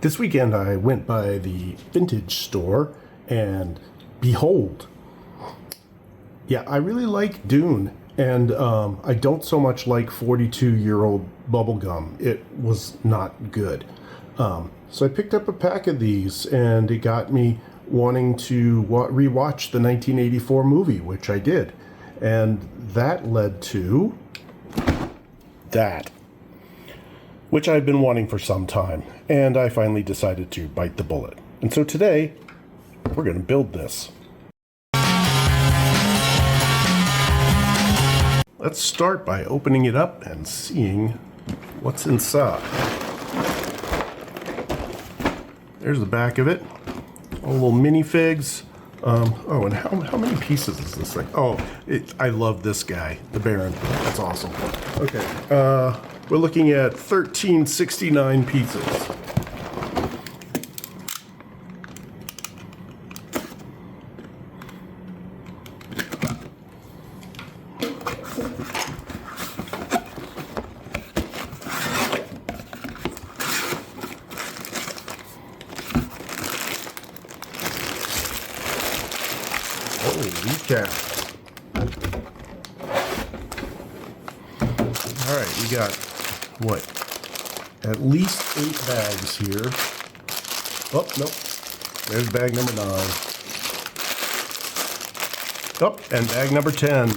This weekend I went by the vintage store and behold, yeah, I really like Dune, and I don't so much like 42-year-old bubblegum. It was not good. So I picked up a pack of these and it got me wanting to rewatch the 1984 movie, which I did. And that led to that, which I've been wanting for some time, and I finally decided to bite the bullet. And so today, we're going to build this. Let's start by opening it up and seeing what's inside. There's the back of it. All little minifigs. Oh, and how many pieces is this thing? Oh, I love this guy, the Baron. That's awesome. Okay, we're looking at 1369 pieces. Holy cow. All right, we got, what, at least 8 bags here. Oh, nope. There's bag number 9. Oh, and bag number 10.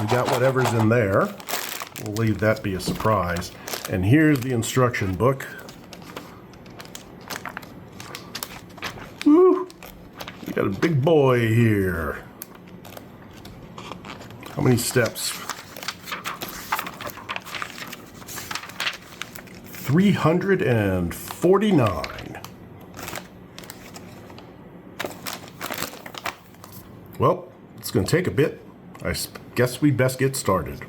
We got whatever's in there. We'll leave that be a surprise. And here's the instruction book. Woo! We got a big boy here. How many steps? 349. Well, it's going to take a bit. I guess we'd best get started.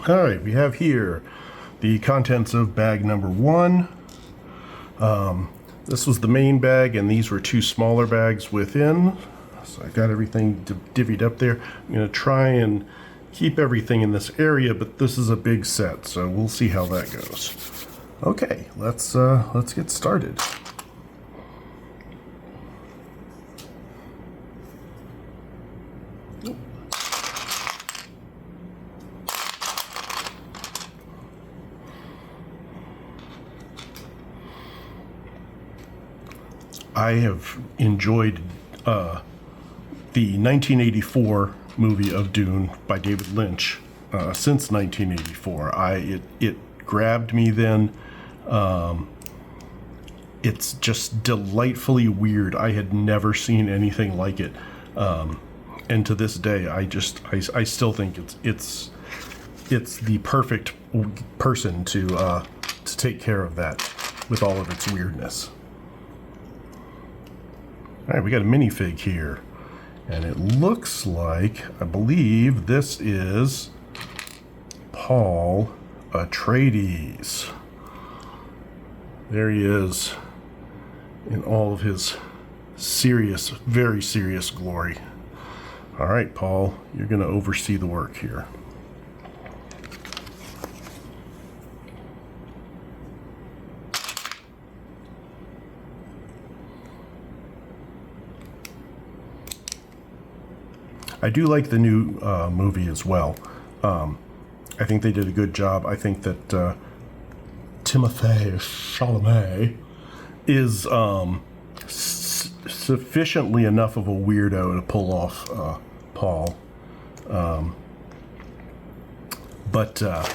All right, we have here the contents of bag number 1. This was the main bag, and these were 2 smaller bags within. So I got everything divvied up there. I'm going to try and keep everything in this area, but this is a big set, so we'll see how that goes. Okay, let's get started. I have enjoyed the 1984 movie of Dune by David Lynch since 1984. It grabbed me then. It's just delightfully weird. I had never seen anything like it, and to this day, I still think it's the perfect person to take care of that with all of its weirdness. All right, we got a minifig here, and it looks like, I believe this is Paul Atreides. There he is in all of his serious, very serious glory. All right, Paul, you're going to oversee the work here. I do like the new movie as well. I think they did a good job. I think that Timothée Chalamet is sufficiently enough of a weirdo to pull off Paul. But the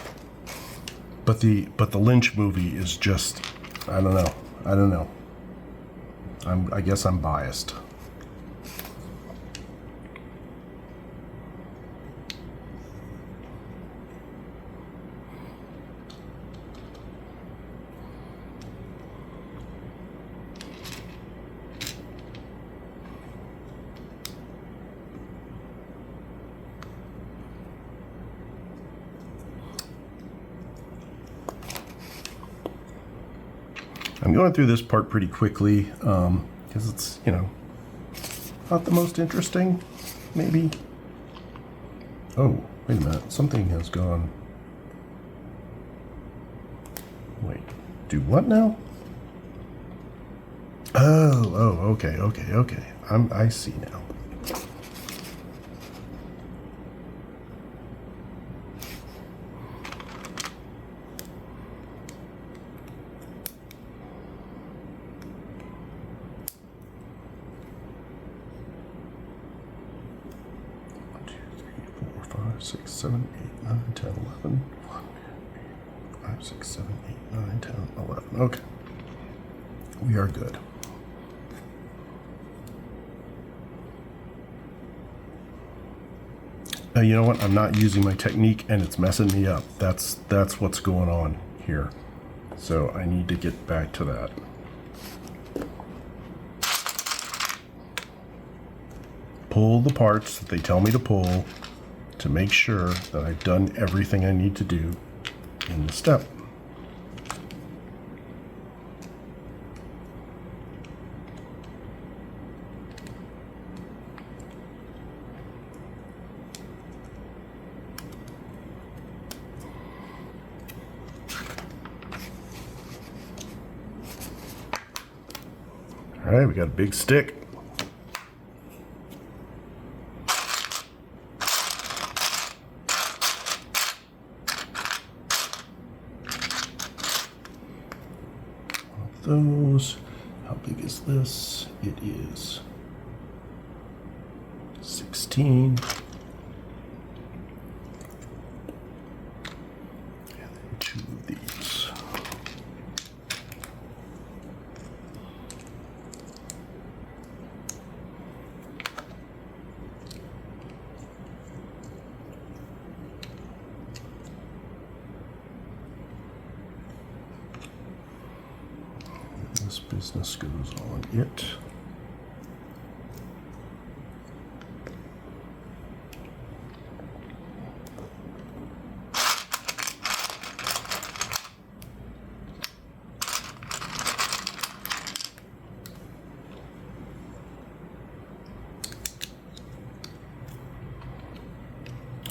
Lynch movie is just, I don't know. I guess I'm biased. I'm going through this part pretty quickly because it's, not the most interesting, maybe. Oh, wait a minute, something has gone. Wait, do what now? Oh, okay. I see now. One, 2, 3, 4, 5, 6, 7, 8, 9, 10, 11. 1, 5, 6, 7, 8, 9, 10, 11. Okay. We are good. You know what? I'm not using my technique and it's messing me up. That's what's going on here. So I need to get back to that. Pull the parts that they tell me to pull to make sure that I've done everything I need to do in the step. All right, we got a big stick. Those. How big is this? It is 16. And then 2 of these. This business goes on it.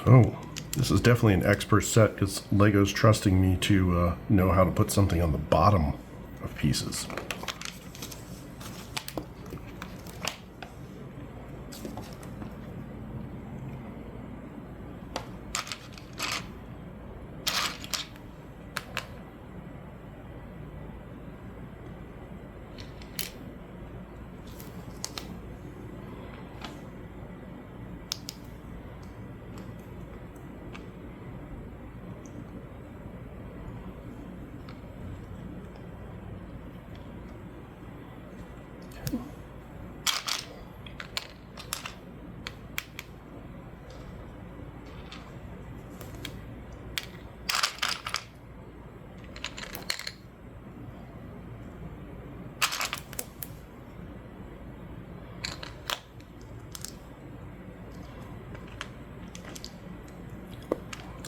Oh, this is definitely an expert set because Lego's trusting me to know how to put something on the bottom of pieces.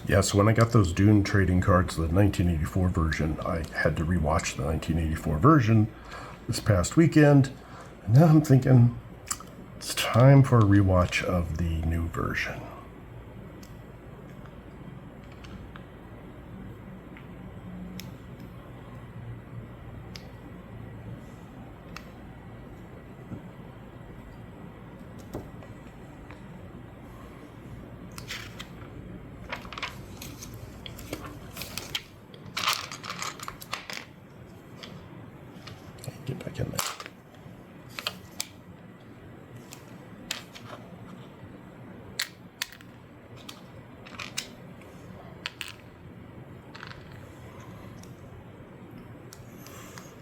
Yeah, so when I got those Dune trading cards, the 1984 version, I had to rewatch the 1984 version this past weekend. And now I'm thinking it's time for a rewatch of the new version. Get back in there.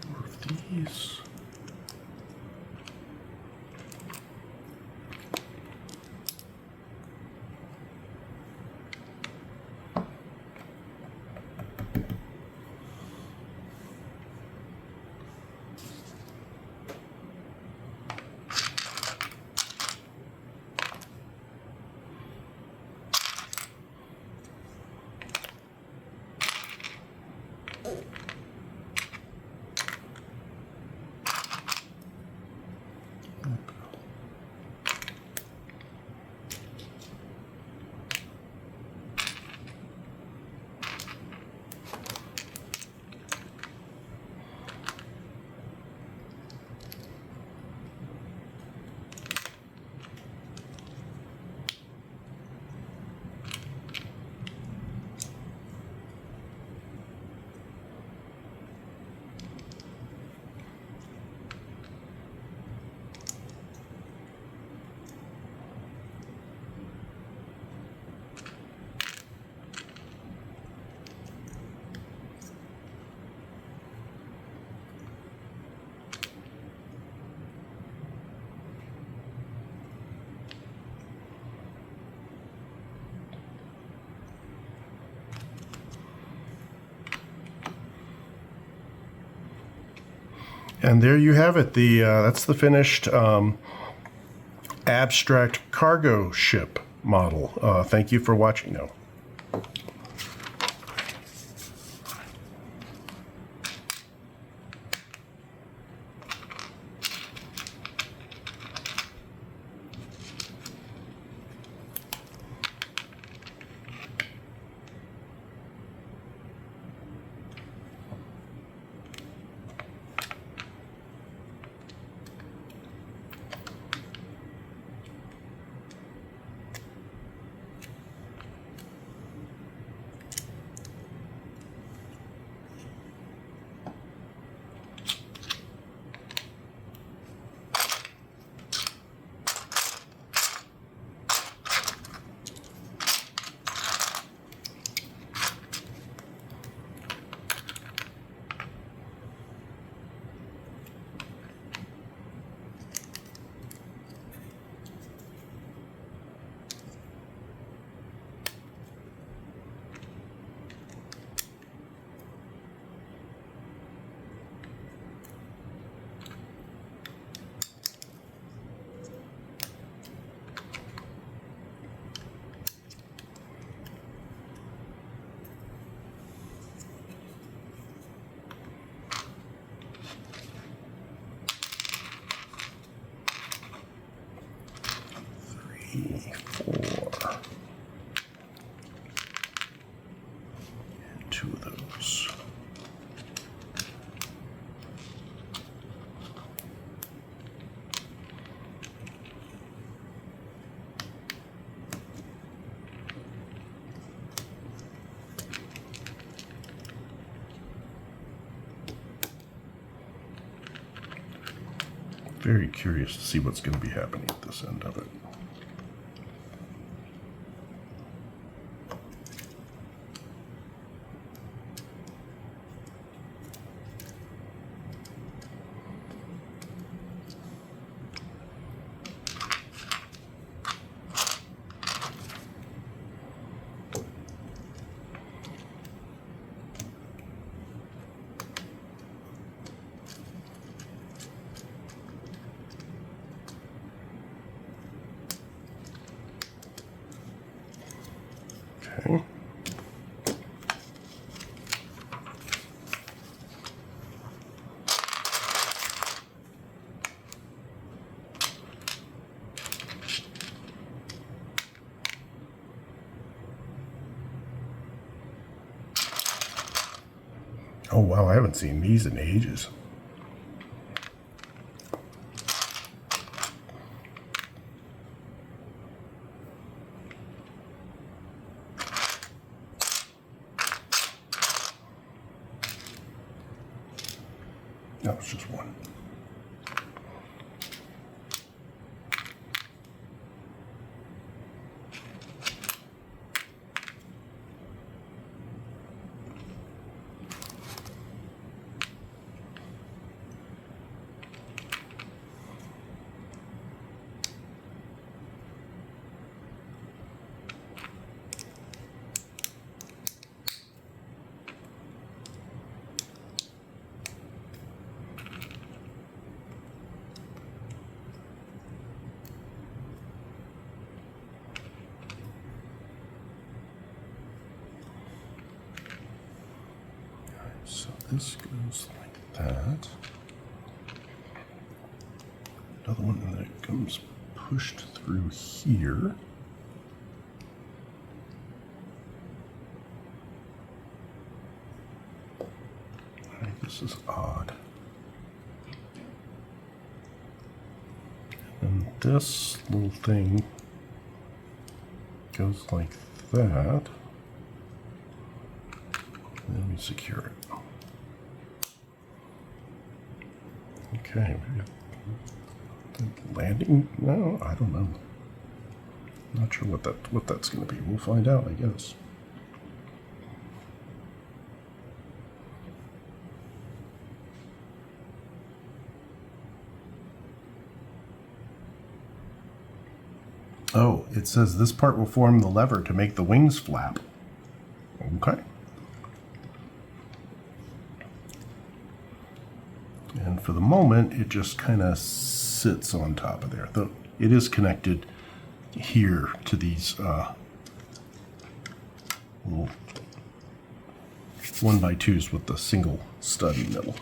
More of these. And there you have it. That's the finished abstract cargo ship model. Thank you for watching now. Four. And two of those. Very curious to see what's going to be happening at this end of it. Okay. Oh wow, I haven't seen these in ages. No, it's just one. So this goes like that. Another one that comes pushed through here. I think this is odd. And this little thing goes like that. Let me secure it. Okay, landing? No, I don't know. Not sure what that's going to be. We'll find out, I guess. Oh, it says this part will form the lever to make the wings flap. Okay. And for the moment, it just kind of sits on top of there. Though it is connected here to these little 1x2s with the single stud in the middle.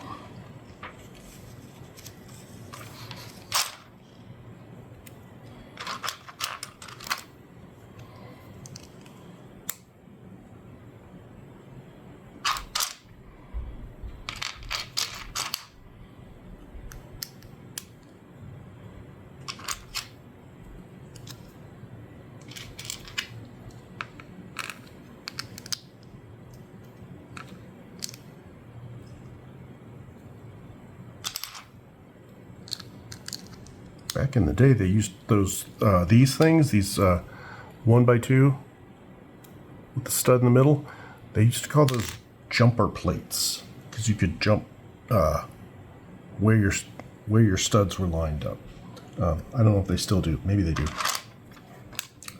Back in the day, they used these things, these 1x2 with the stud in the middle. They used to call those jumper plates because you could jump where your studs were lined up. I don't know if they still do. Maybe they do.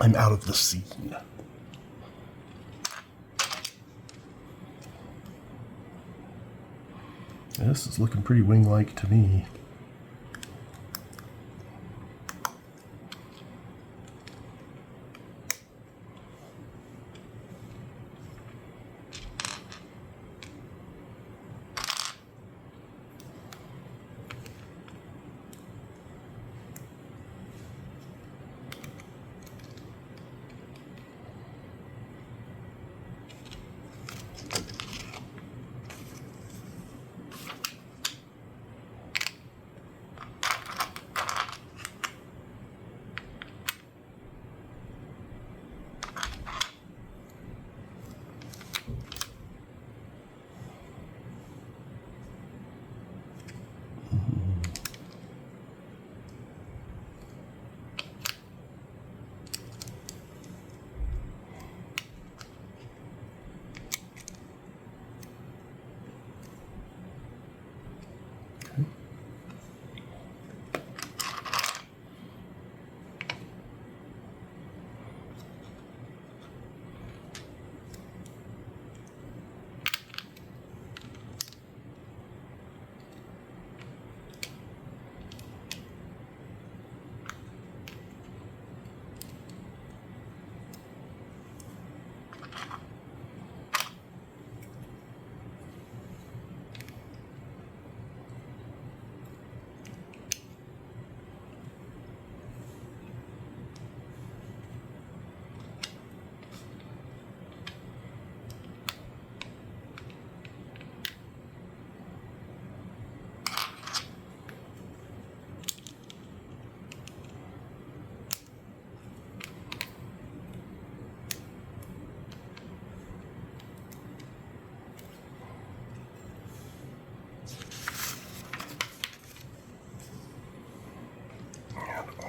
I'm out of the scene. This is looking pretty wing-like to me.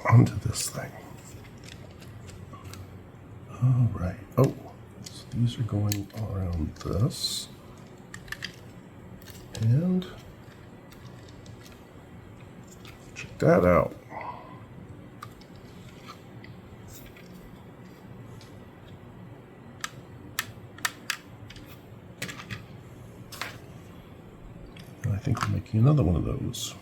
Onto this thing. All right. Oh, so these are going around this. And check that out. I think we're making another one of those.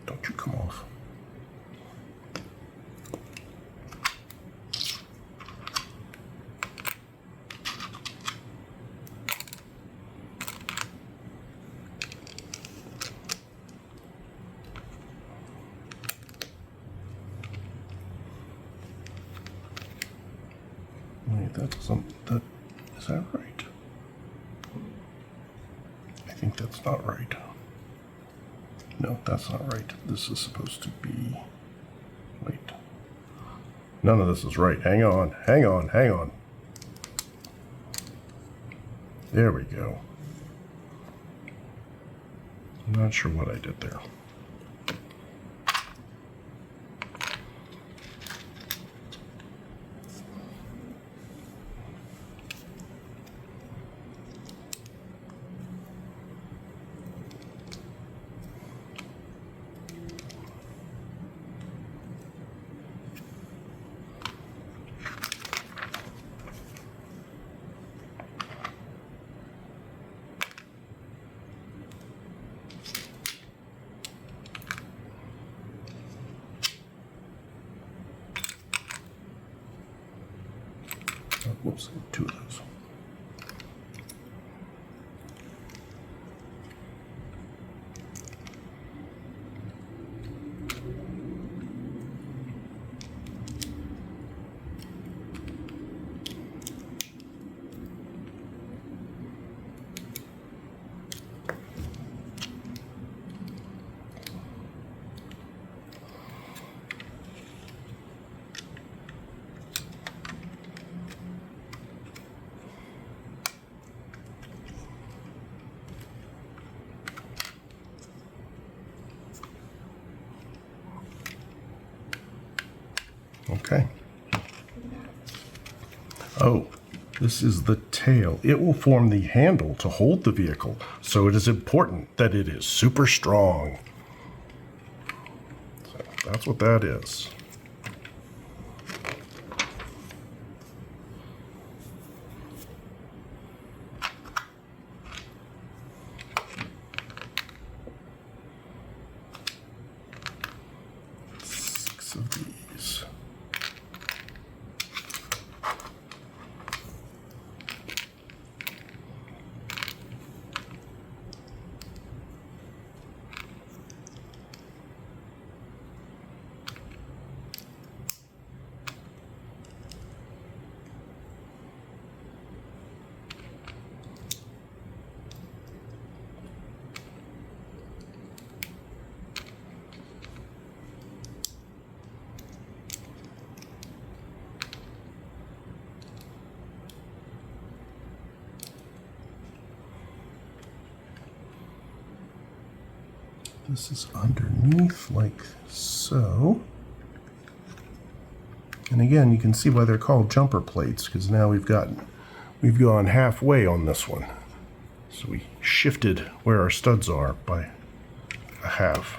Don't you come off. Is that right? I think that's not right. No, that's not right. This is supposed to be... Wait. None of this is right. Hang on, hang on, hang on. There we go. I'm not sure what I did there. Whoops, two of those. Okay. Oh, this is the tail. It will form the handle to hold the vehicle, so it is important that it is super strong. So that's what that is. Six of these. This is underneath like so. And again, you can see why they're called jumper plates, because now we've gone halfway on this one. So we shifted where our studs are by a half.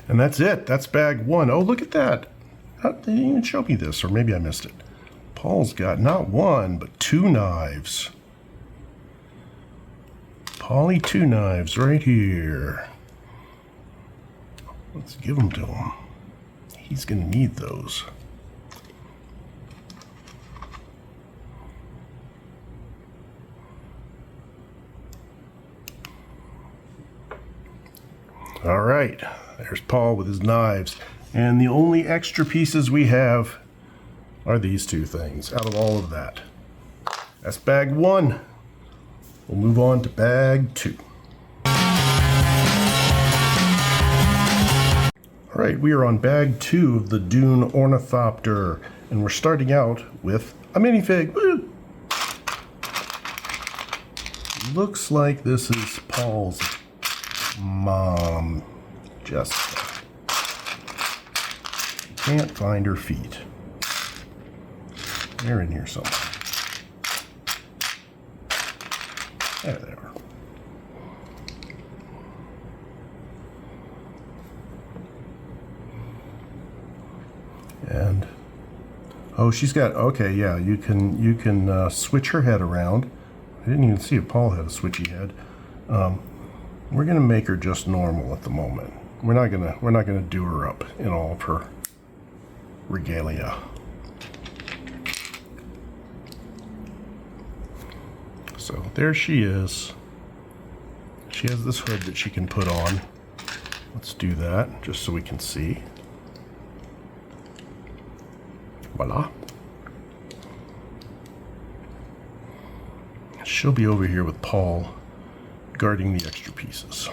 And that's it. That's bag one. Oh, look at that. They didn't even show me this, or maybe I missed it. Paul's got not one, but two knives. Paulie, two knives right here. Let's give them to him. He's going to need those. All right, there's Paul with his knives. And the only extra pieces we have are these two things out of all of that. That's bag one. We'll move on to bag two. All right, we are on bag two of the Dune Ornithopter, and we're starting out with a minifig. Woo! Looks like this is Paul's mom, Jessica. Can't find her feet. They're in here somewhere. There they are. And oh, she's got, okay, yeah, you can switch her head around. I didn't even see if Paul had a switchy head. We're gonna make her just normal at the moment. We're not gonna do her up in all of her regalia. So there she is. She has this hood that she can put on. Let's do that just so we can see. Voila. She'll be over here with Paul guarding the extra pieces.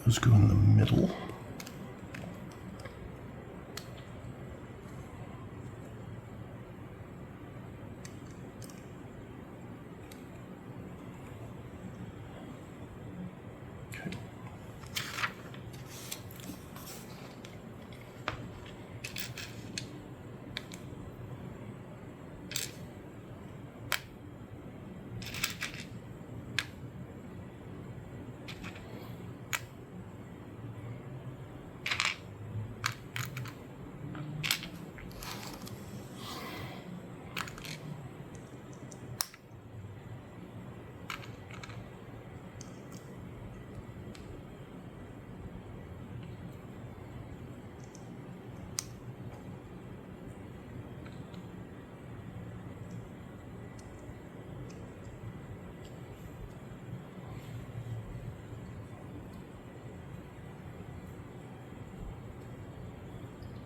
Those go in the middle. Okay.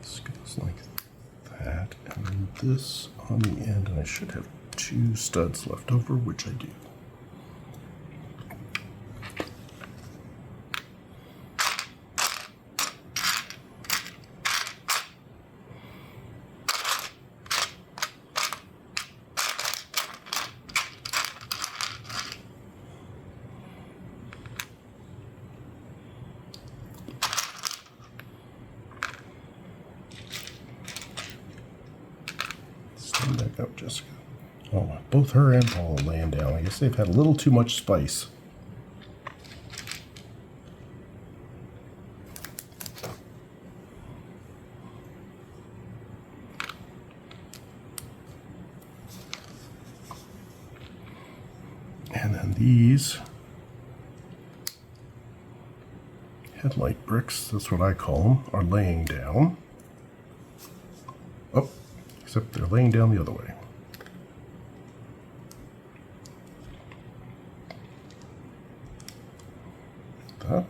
This goes like that, and then this on the end, and I should have 2 studs left over, which I do. Stand back up, Jessica. Oh, both her and Paul are laying down. I guess they've had a little too much spice. And then these headlight bricks, that's what I call them, are laying down. Oh, except they're laying down the other way. That.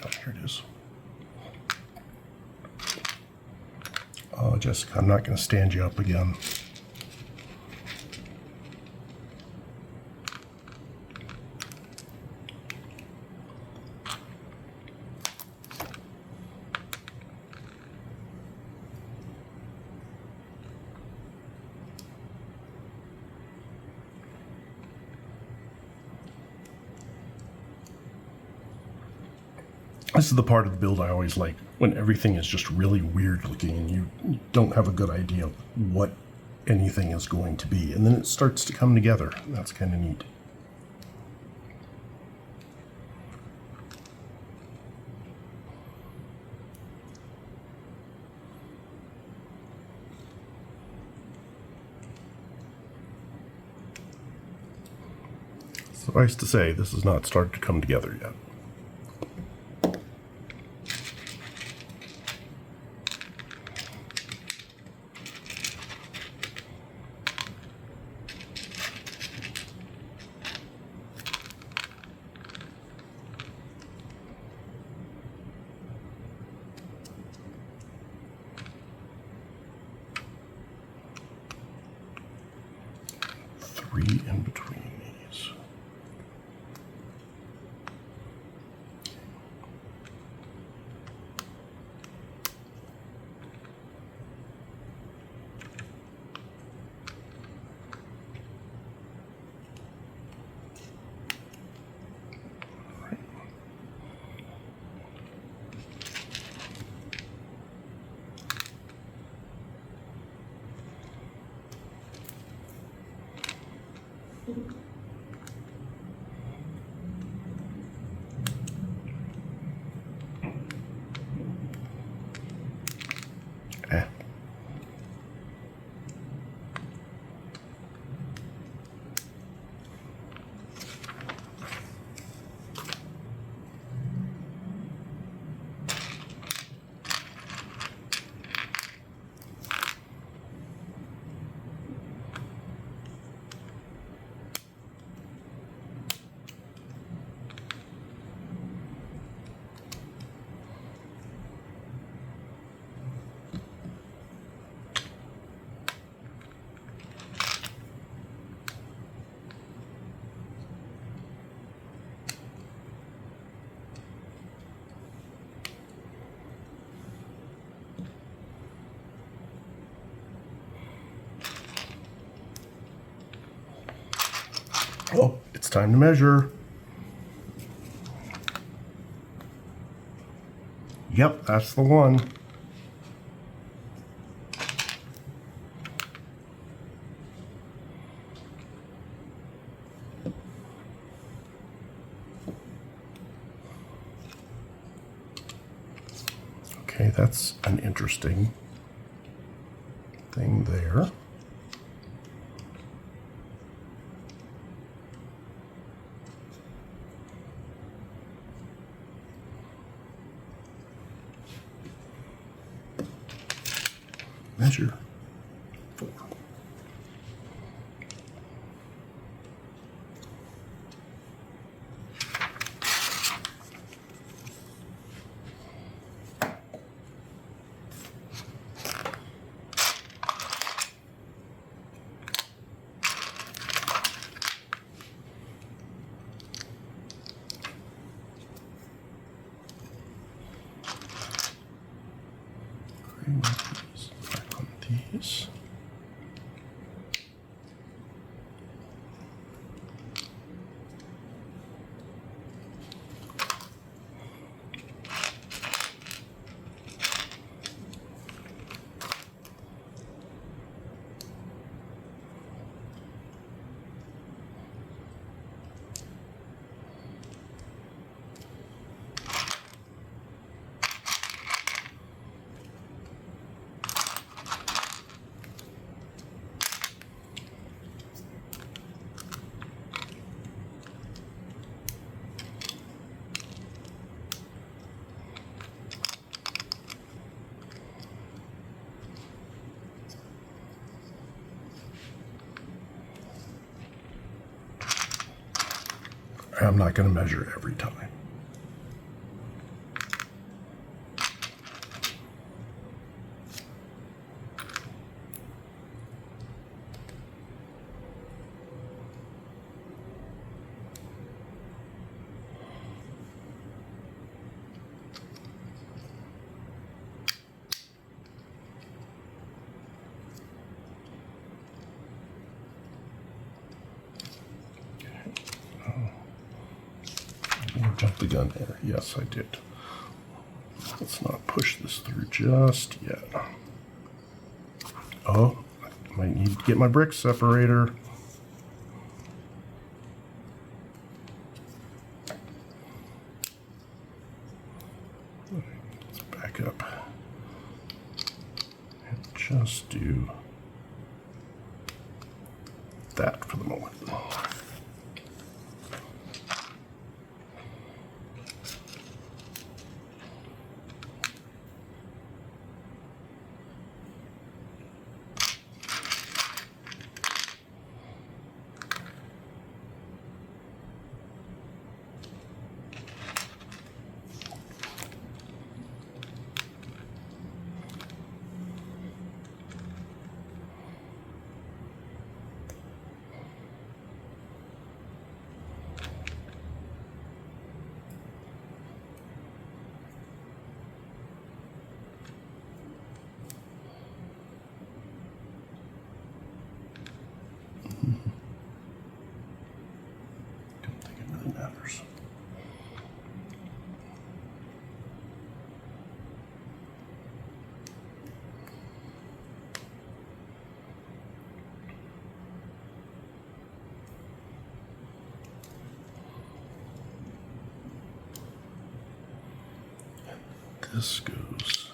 Oh, here it is. Oh, Jessica, I'm not going to stand you up again. This is the part of the build I always like, when everything is just really weird looking and you don't have a good idea of what anything is going to be. And then it starts to come together. That's kind of neat. Suffice to say, this has not started to come together yet. Three in between these. Oh, it's time to measure. Yep, that's the one. Okay, that's an interesting thing there. Measure 4. Back on these. I'm not going to measure every time. Jump the gun there. Yes, I did. Let's not push this through just yet. Oh, I might need to get my brick separator. Let's back up and just do that for the moment. Don't think it really matters. This goes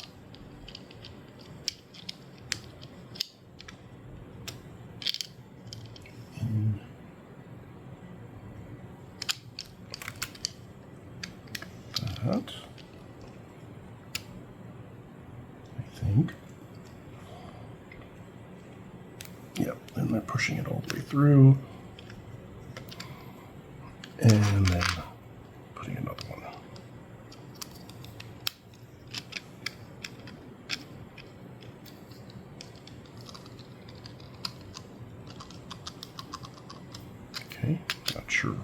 in that, I think. Yep, and then pushing it all the way through, and then putting another one. Okay, not sure.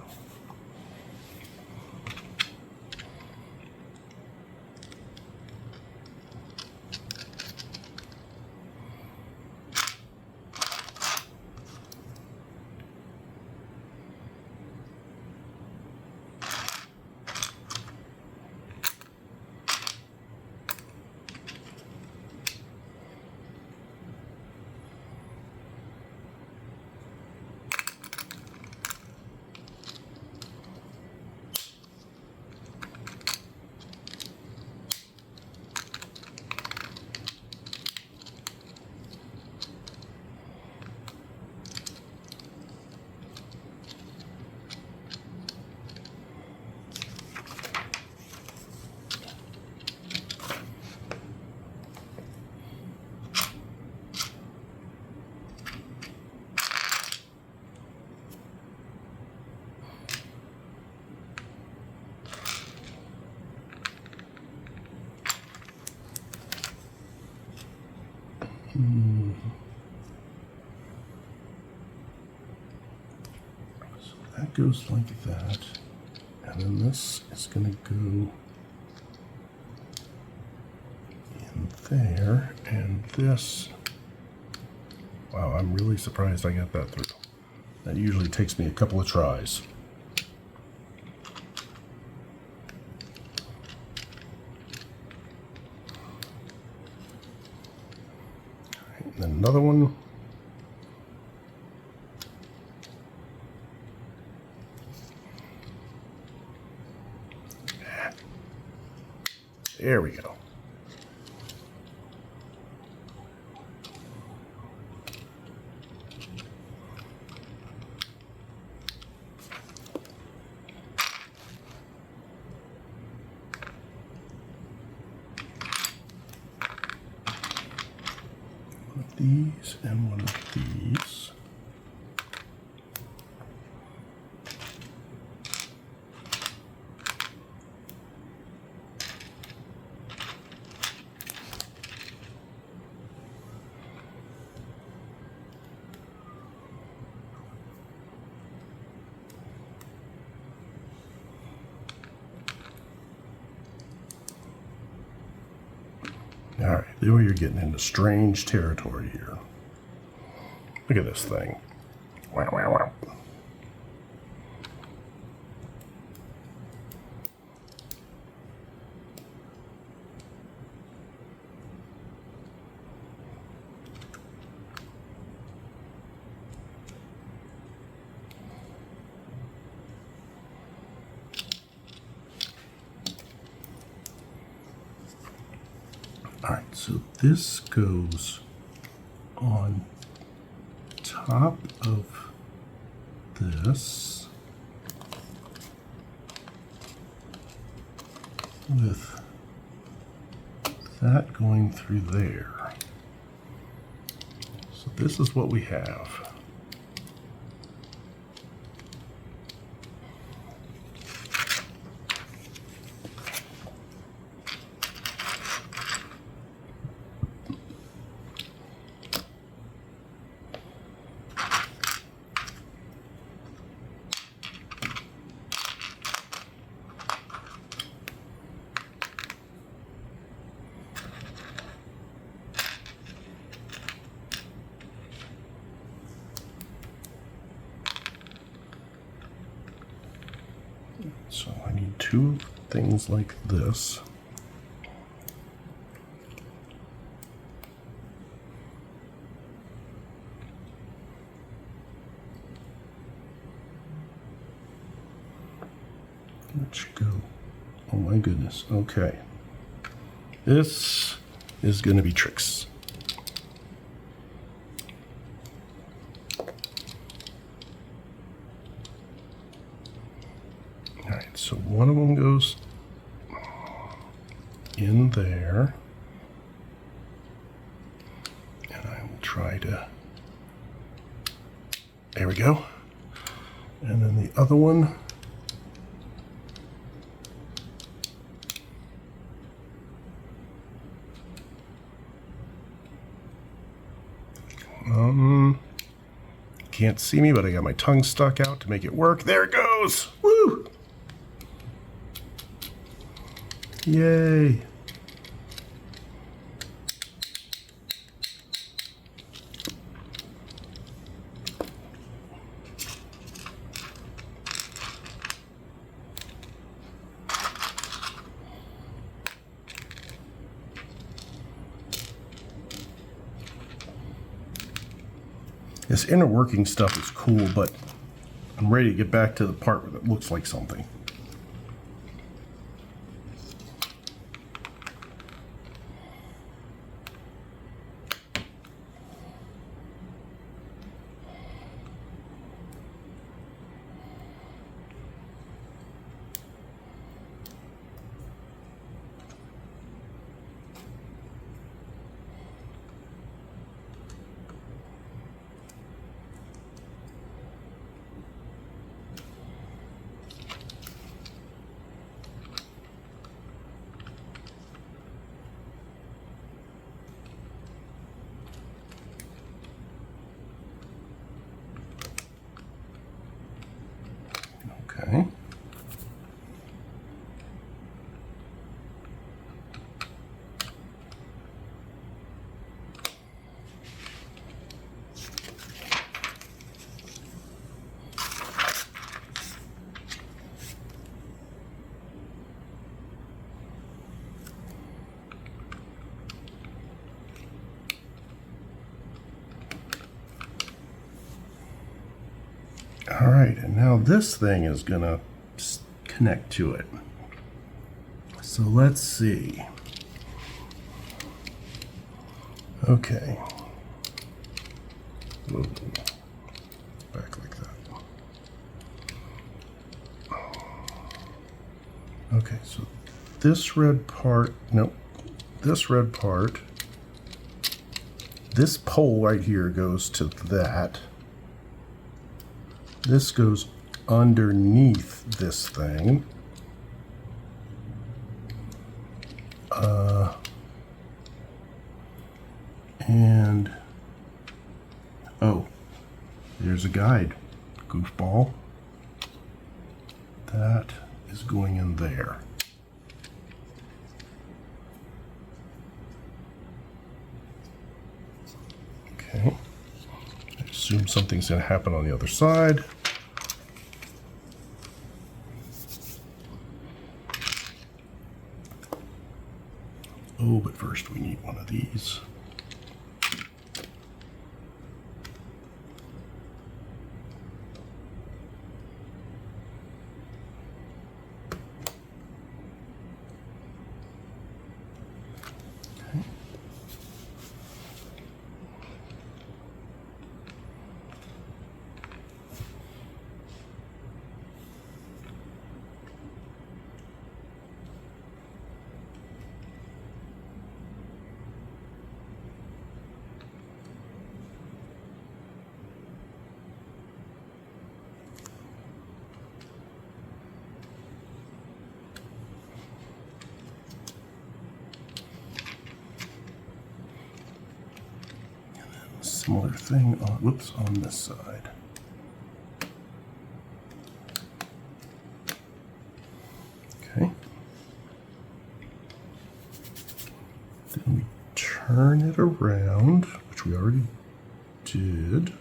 So that goes like that, and then this is going to go in there, and this, wow, I'm really surprised I got that through. That usually takes me a couple of tries. And then another one. There we go. One of these and one of these. All right, there you're getting into strange territory here. Look at this thing. Wow, wow, wow. So this goes on top of this with that going through there. So this is what we have. So I need two things like this. Which go, oh my goodness, okay. This is going to be tricks. Alright, so one of them goes in there, and I will try to, there we go, and then the other one can't see me, but I got my tongue stuck out to make it work. There it goes! Woo! Yay! This inner working stuff is cool, but I'm ready to get back to the part where it looks like something. Okay. All right, and now this thing is gonna connect to it. So let's see. Okay. Whoa. Back like that. Okay, so this red part, nope, this red part, this pole right here goes to that. This goes underneath this thing. And, oh, there's a guide, goofball. That is going in there. Okay. I assume something's going to happen on the other side. Oh, but first we need one of these. Okay. similar thing on, whoops, on this side. Okay. Then we turn it around, which we already did.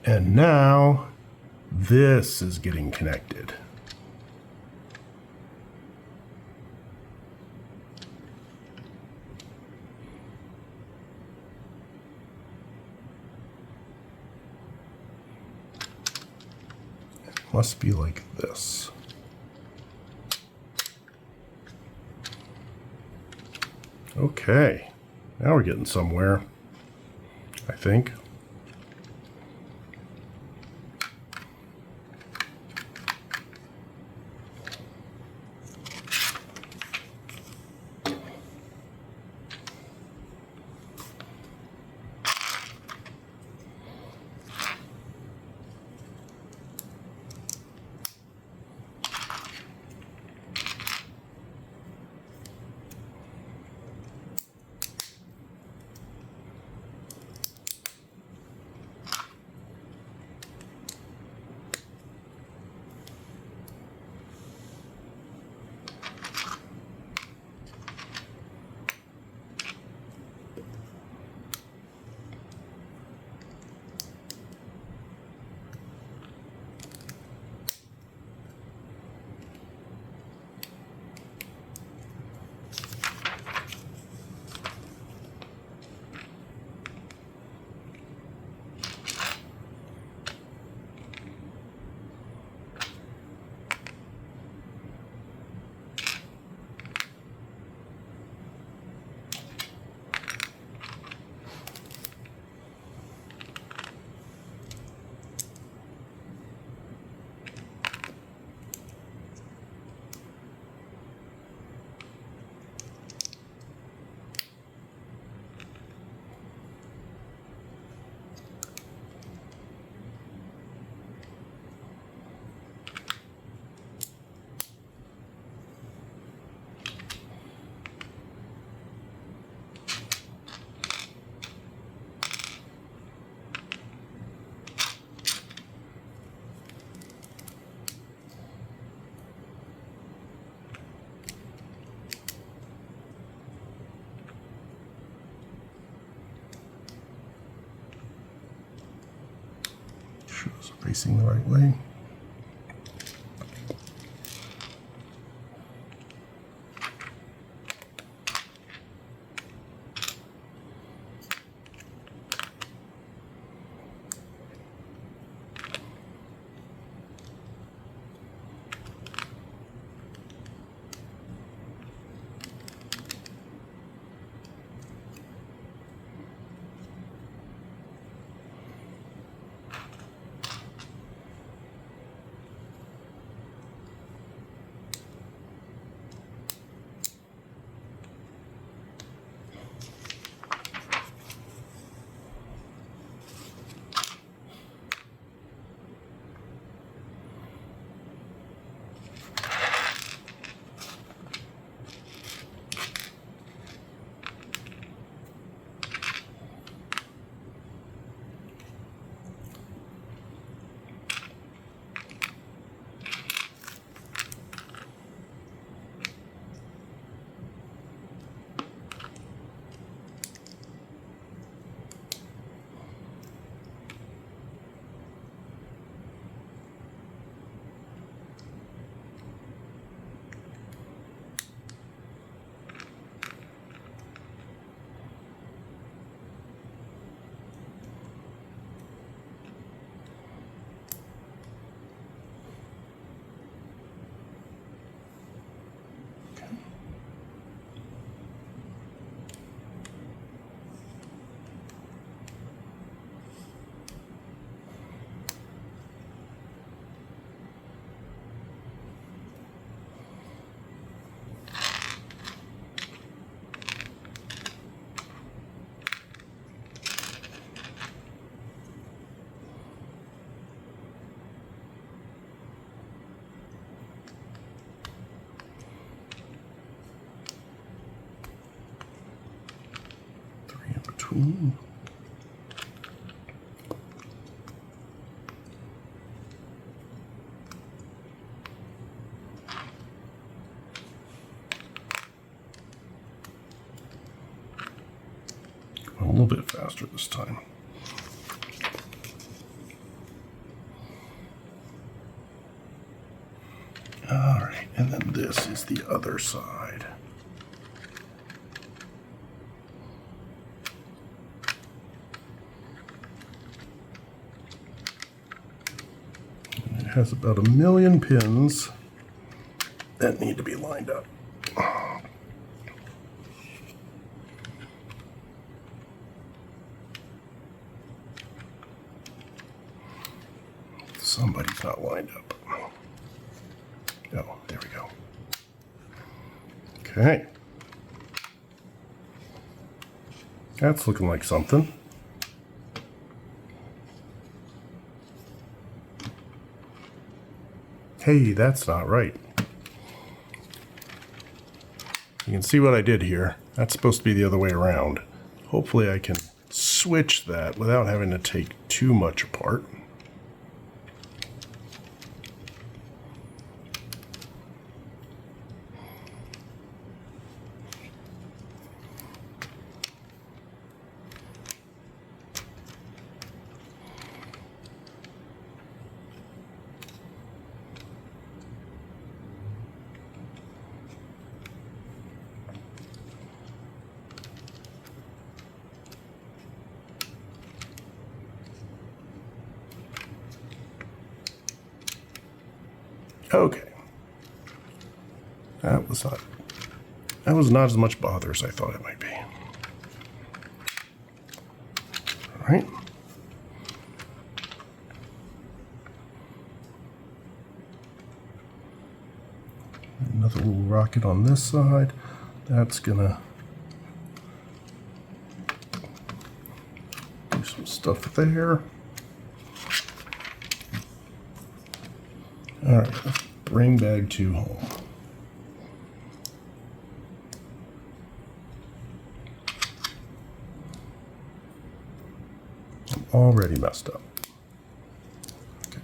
And now this is getting connected. It must be like this. Okay, now we're getting somewhere, I think. Sure it's facing the right way. A little bit faster this time. All right, and then this is the other side. And it has about 1 million pins that need to be lined up. Somebody's not lined up. Oh, there we go. Okay. That's looking like something. Hey, that's not right. You can see what I did here. That's supposed to be the other way around. Hopefully I can switch that without having to take too much apart. Okay. That was not as much bother as I thought it might be. All right. Another little rocket on this side. That's gonna do some stuff there. All right, let's bring bag 2 home. I'm already messed up. Okay.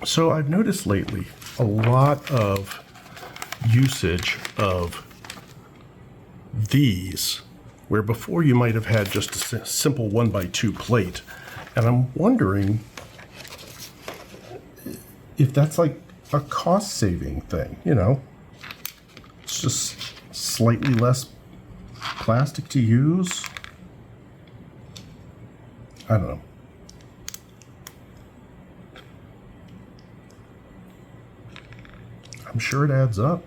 So I've noticed lately a lot of usage of these, where before you might have had just a simple 1x2 plate. And I'm wondering if that's like a cost saving thing, you know? It's just slightly less plastic to use. I don't know. I'm sure it adds up.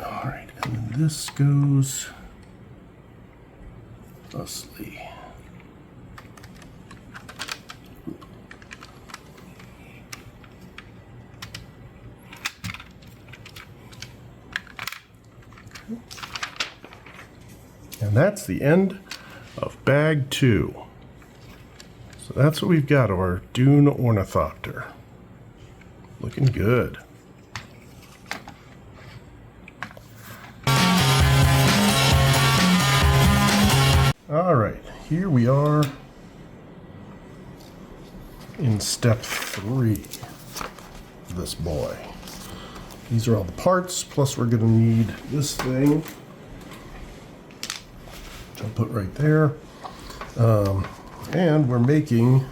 All right, and then this goes thusly. And that's the end of bag 2. So that's what we've got of our dune ornithopter. Looking good. All right, here we are in step 3 of this boy. These are all the parts, plus we're going to need this thing, which I'll put right there. And we're making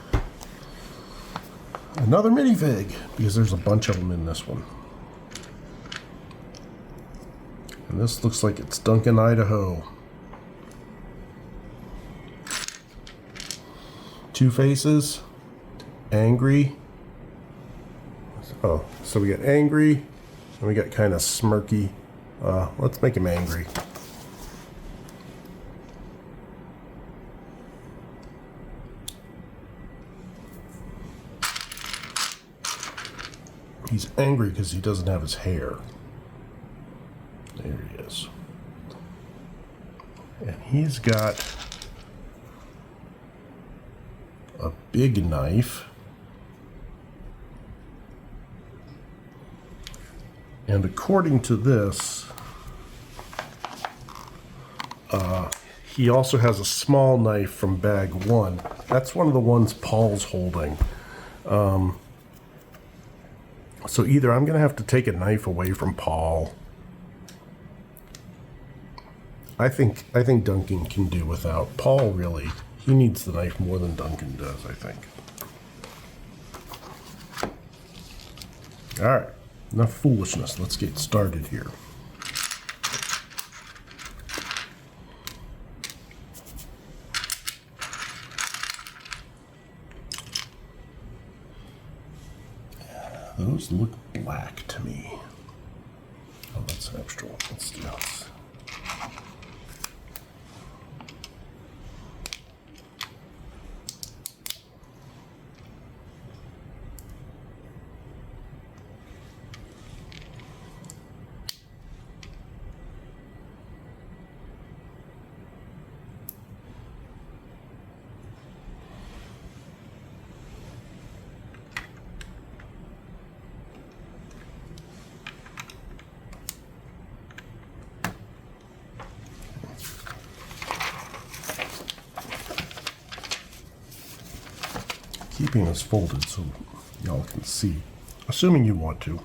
another minifig, because there's a bunch of them in this one. And this looks like it's Duncan, Idaho. Two faces, angry. Oh, so we got angry, and we got kind of smirky. Let's make him angry. He's angry because he doesn't have his hair. There he is. And he's got a big knife. And according to this, he also has a small knife from bag 1. That's one of the ones Paul's holding. So either I'm going to have to take a knife away from Paul. I think Duncan can do without. Paul really, he needs the knife more than Duncan does, I think. All right, enough foolishness. Let's get started here. Those look black to me. Oh, that's an extra one. Let's do this. Keeping this folded so y'all can see, assuming you want to.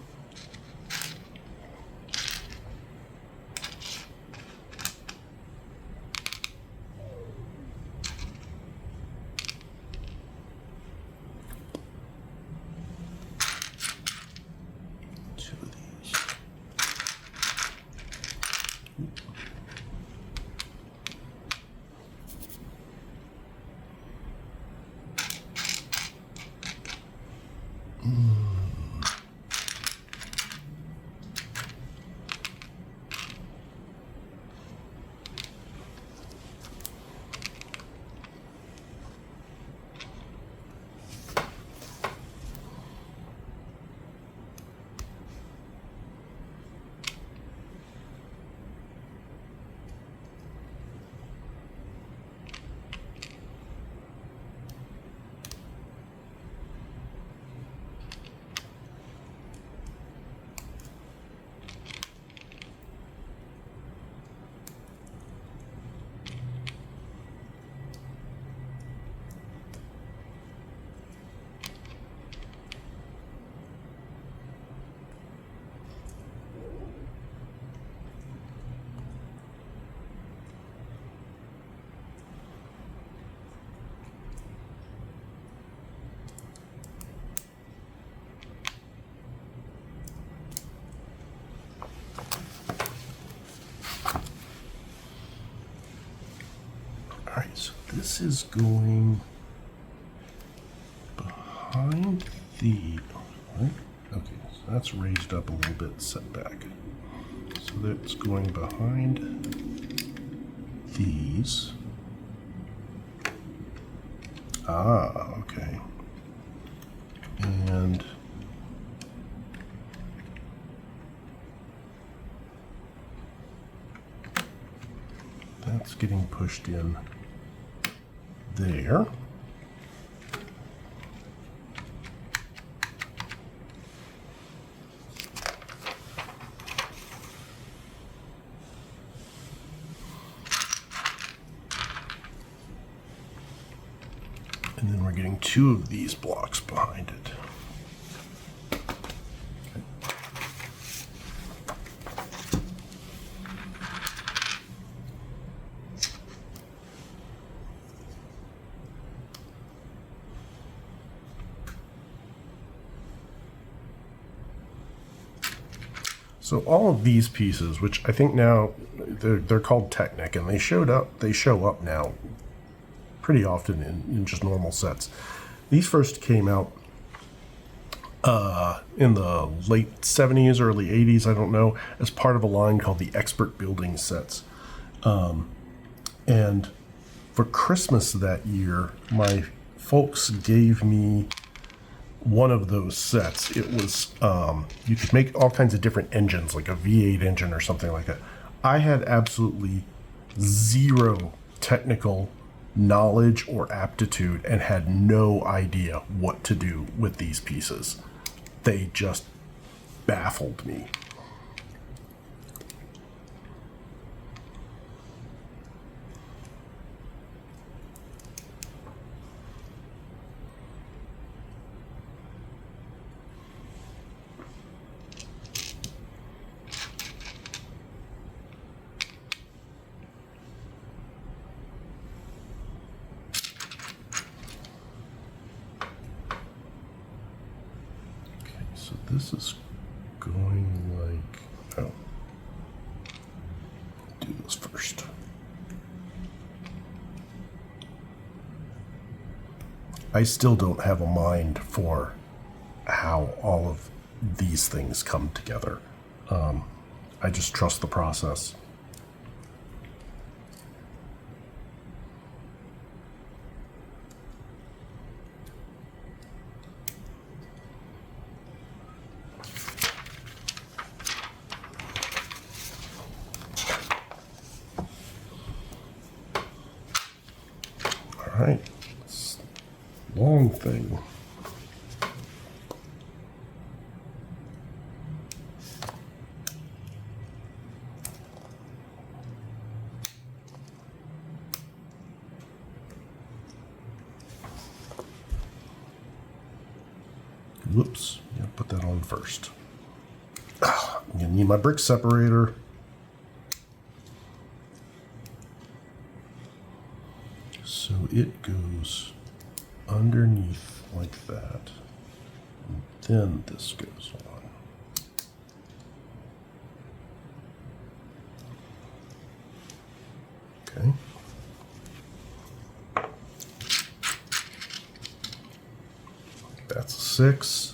Two of these. Alright, so this is going behind the... Right? Okay, so that's raised up a little bit, set back. So that's going behind these. Ah, okay. And that's getting pushed in there. And then we're getting two of these blocks behind it. So all of these pieces, which I think now they're called Technic, and they show up now pretty often in just normal sets. These first came out in the late 70s, early 80s, I don't know, as part of a line called the Expert Building Sets. And for Christmas that year, my folks gave me one of those sets. It was, you could make all kinds of different engines, like a V8 engine or something like that. I had absolutely zero technical knowledge or aptitude and had no idea what to do with these pieces. They just baffled me. So this is going like, oh, do this first. I still don't have a mind for how all of these things come together. I just trust the process. All right, long thing. Whoops, yeah, put that on first. I'm gonna need my brick separator. So it goes underneath like that, and then this goes on. Okay. That's a 6.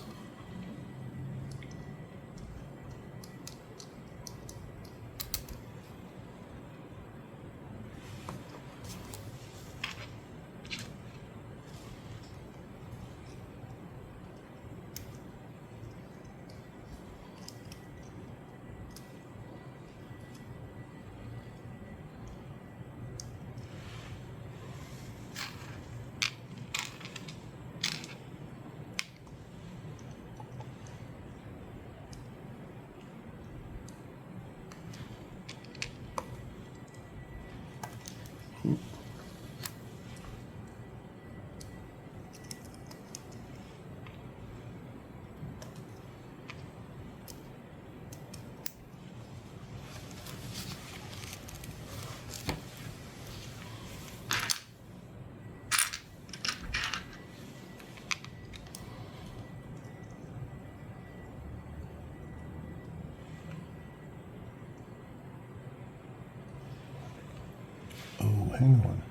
Oh, hang on.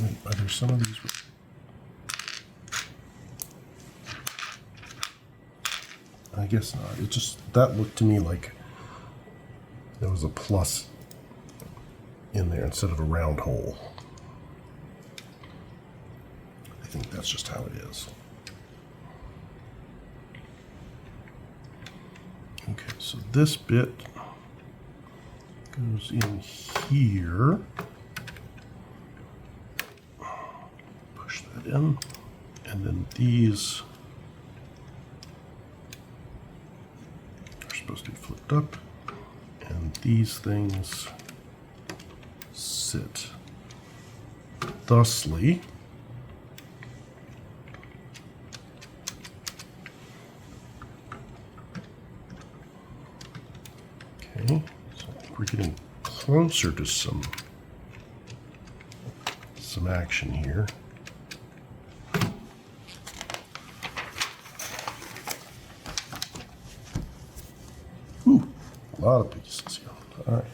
Wait, are there some of these? I guess not. It just, that looked to me like there was a plus in there instead of a round hole. I think that's just how it is. Okay, so this bit goes in here. Push that in. And then these are supposed to be flipped up. And these things sit thusly. Okay, so we're getting closer to some action here. lot of pieces here. All right.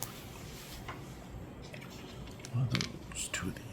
One of those, two of these.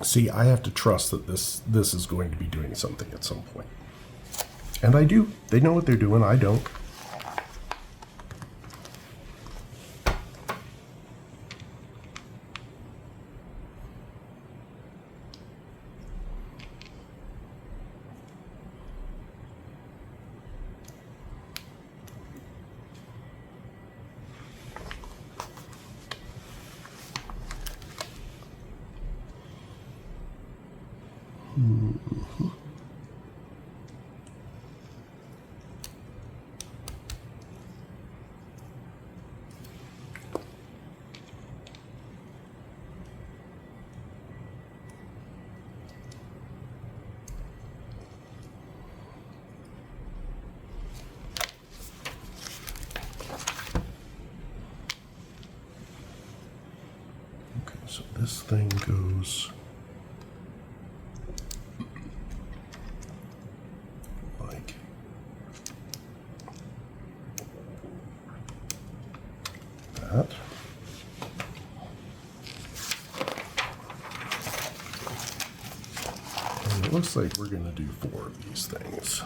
See, I have to trust that this is going to be doing something at some point. And I do. They know what they're doing. I don't. So this thing goes like that. And it looks like we're going to do 4 of these things.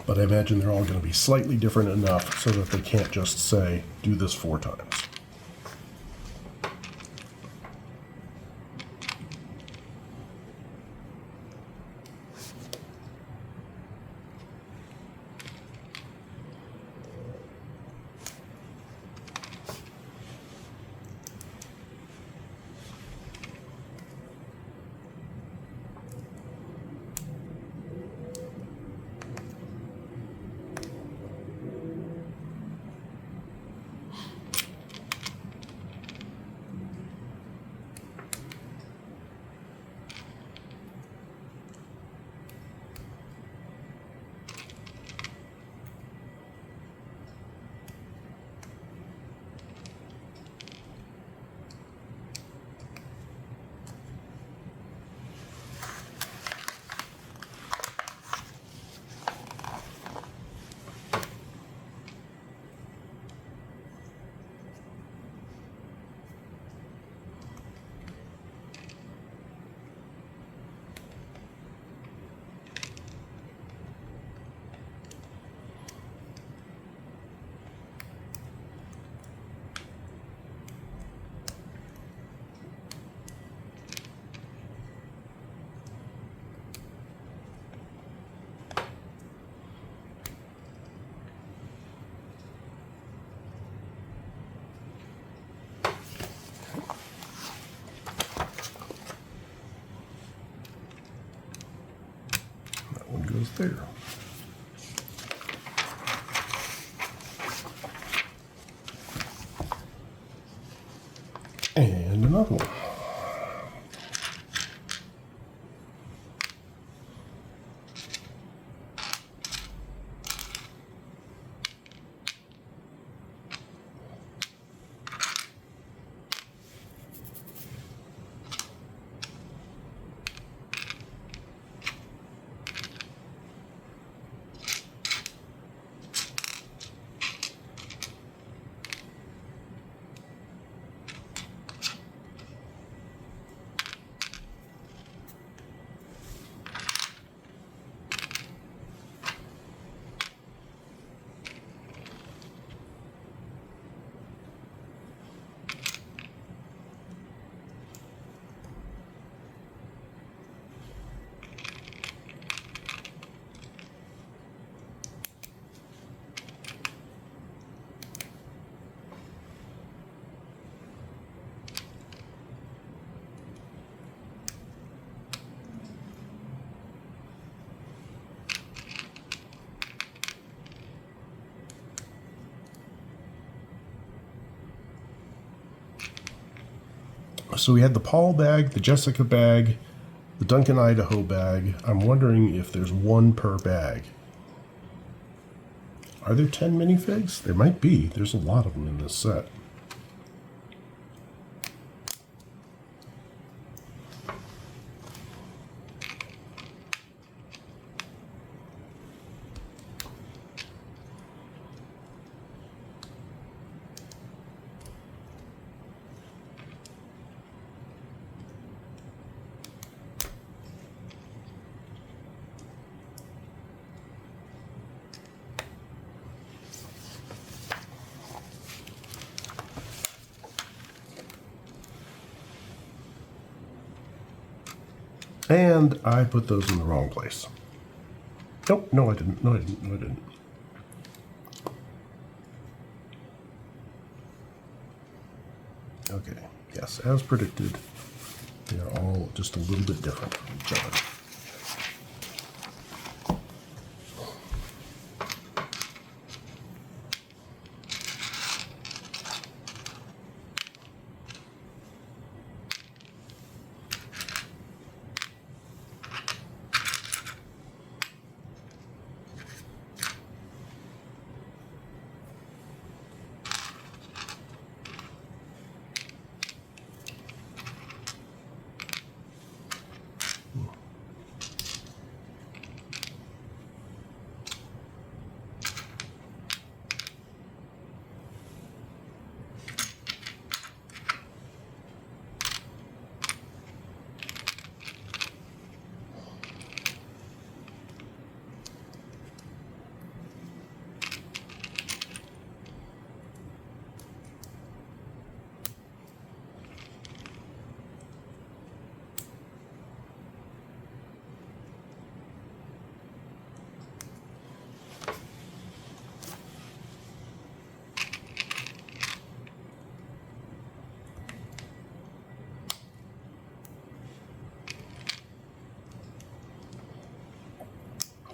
But I imagine they're all going to be slightly different enough so that they can't just say, do this 4 times. goes there. And another one. So we had the Paul bag, the Jessica bag, the Duncan Idaho bag. I'm wondering if there's one per bag. Are there 10 minifigs? There might be. There's a lot of them in this set. And I put those in the wrong place. Nope, no I didn't. No I didn't. No I didn't. Okay, yes, as predicted, they are all just a little bit different from each other.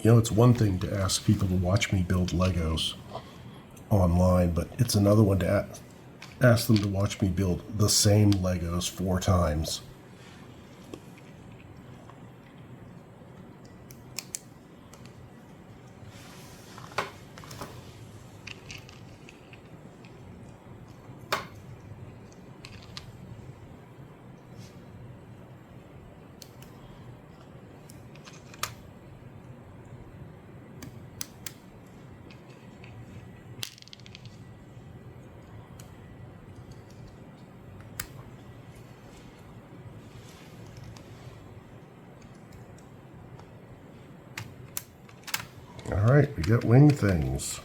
You know, it's one thing to ask people to watch me build Legos online, but it's another one to ask them to watch me build the same Legos 4 times. All right, we got wing things.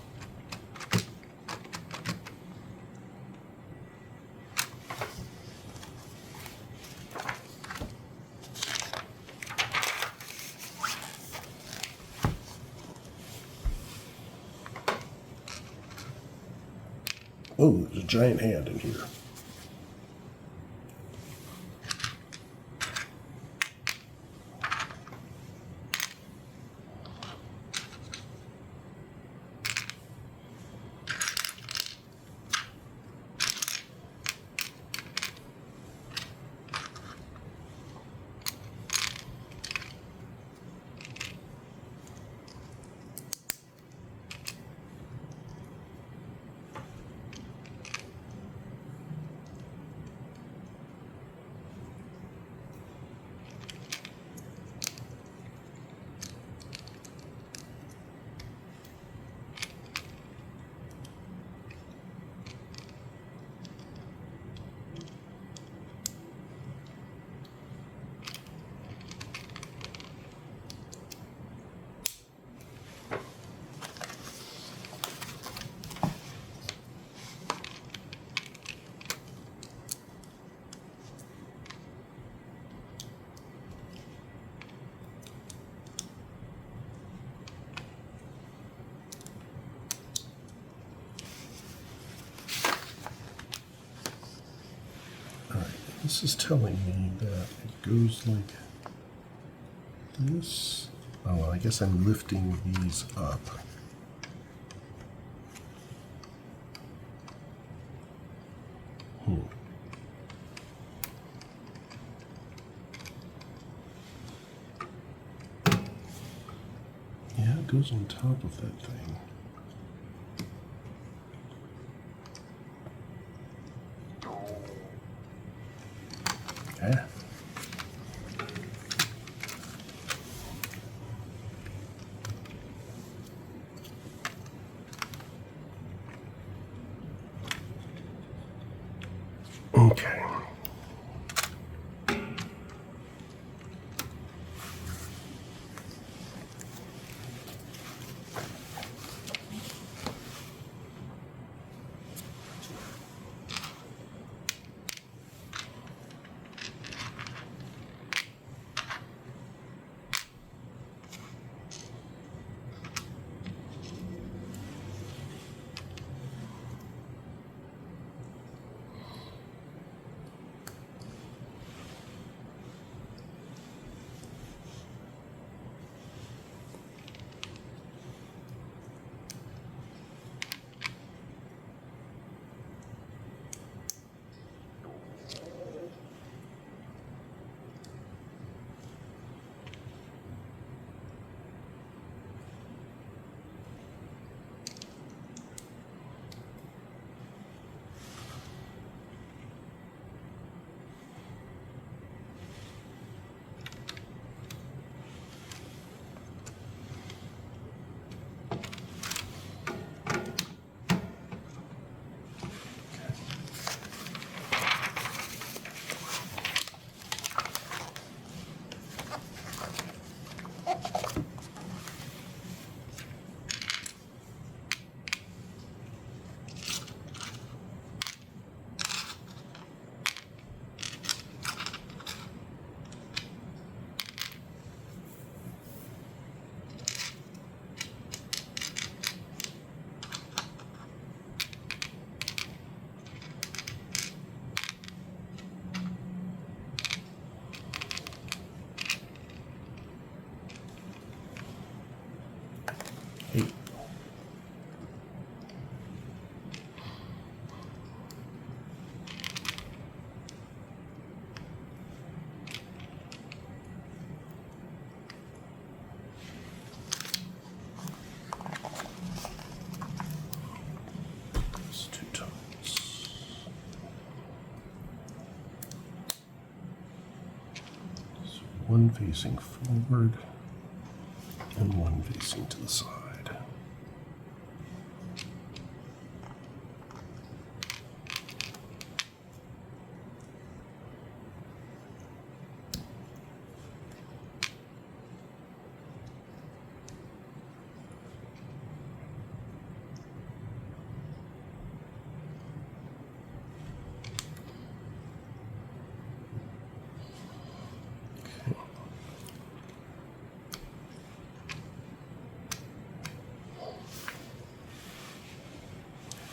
Oh, there's a giant hand in here. this is telling me that it goes like this. Oh, well, I guess I'm lifting these up. Yeah, it goes on top of that thing. Yeah. Okay. Hey. It's 2 times. So one facing forward and one facing to the side.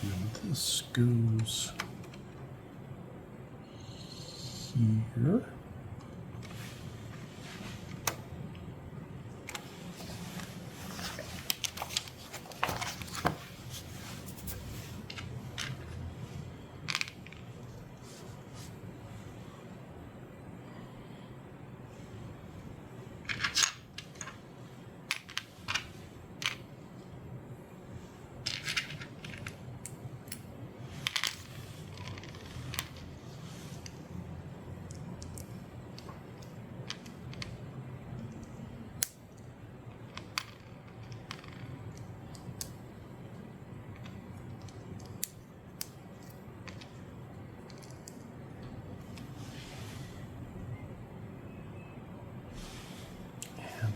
And this goes here.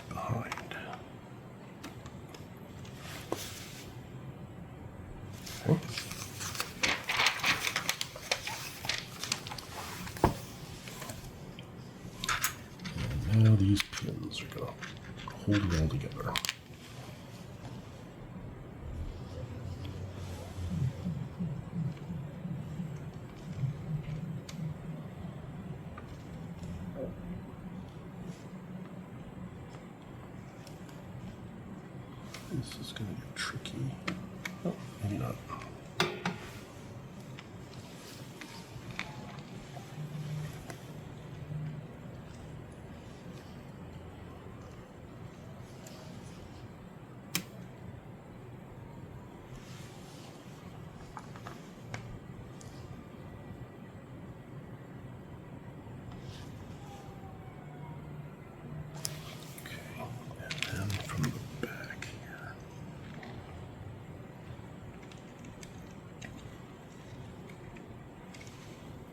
Behind. Okay. And now these pins are going to hold it all together. This is going to get tricky. Oh, maybe not.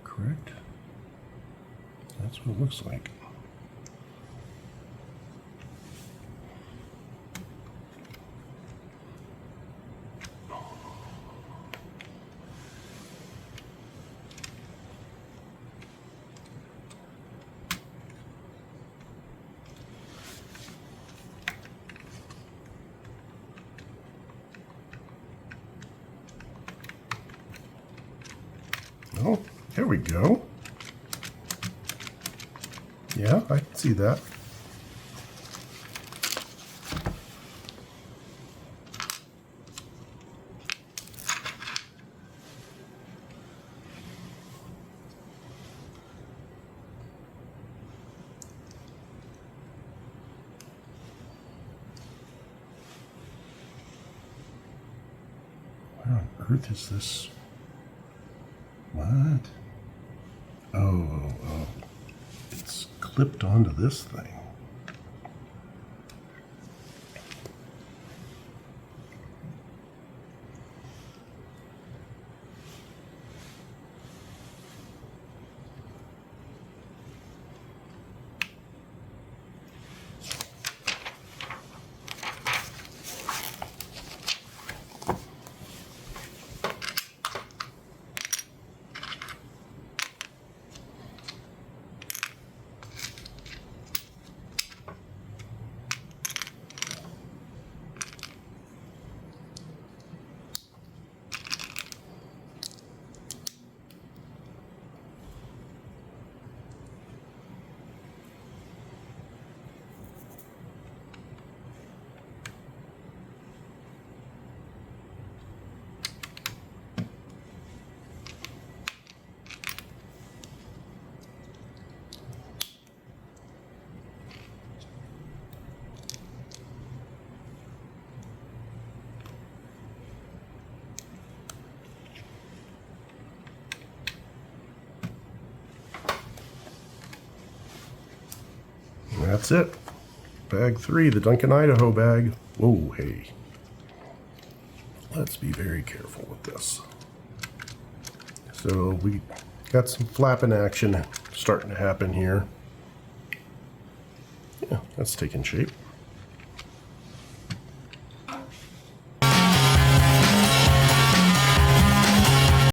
Correct? That's what it looks like. Oh, there we go. Yeah, I can see that. Where on earth is this? What? Oh, it's clipped onto this thing. That's it. Bag 3, the Duncan, Idaho bag. Whoa, hey. Let's be very careful with this. So we got some flapping action starting to happen here. Yeah, that's taking shape.